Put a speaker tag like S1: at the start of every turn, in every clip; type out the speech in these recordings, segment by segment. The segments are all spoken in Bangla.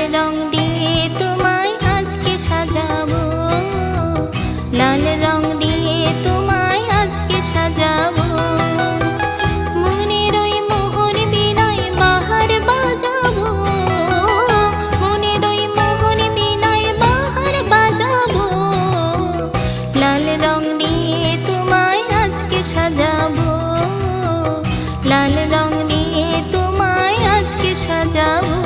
S1: রং দিয়ে তোমায় আজকে সাজাবো, লাল রং দিয়ে তোমায় আজকে সাজাবো। মনের ওই মোহন বীণায় বাহার বাজাবো, মনের ওই মোহন বীণায় বাহার বাজাবো। লাল রং দিয়ে তোমায় আজকে সাজাবো, লাল রং দিয়ে তোমায় আজকে সাজাবো।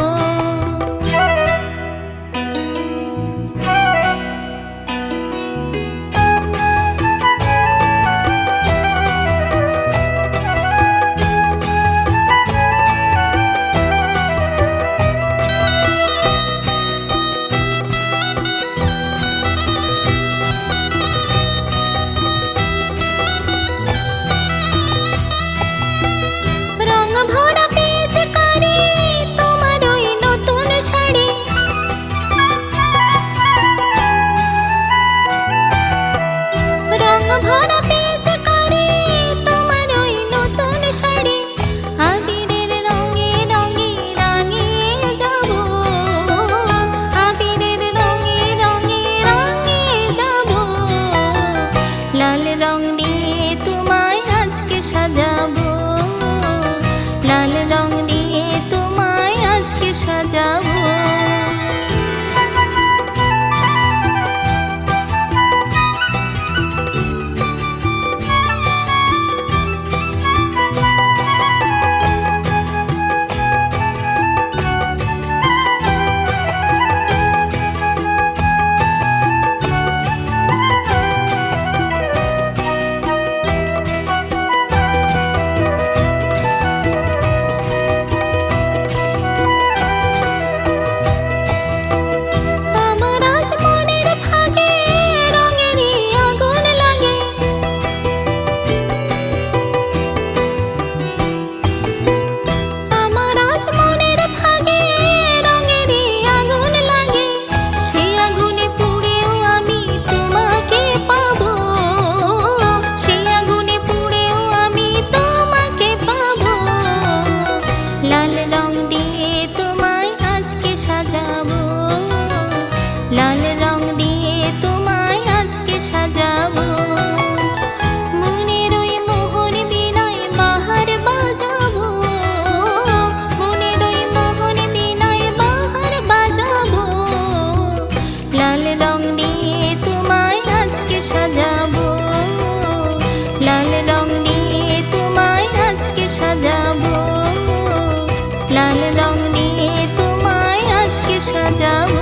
S1: লাল রং দিয়ে তোমায় আজকে সাজাবো, লাল রং দিয়ে তোমায় আজকে সাজাবো। লাল রং দিয়ে তোমায় আজকে সাজাবো, মনের ওই মোহন বীণায় বাহার বাজাবো, মনের ওই মোহন বীণায় বাহার বাজাবো। লাল রং দিয়ে তোমায় আজকে সাজাবো, লাল রং দিয়ে তোমায় আজকে সাজাবো, লাল রং দিয়ে তোমায় আজকে সাজাবো।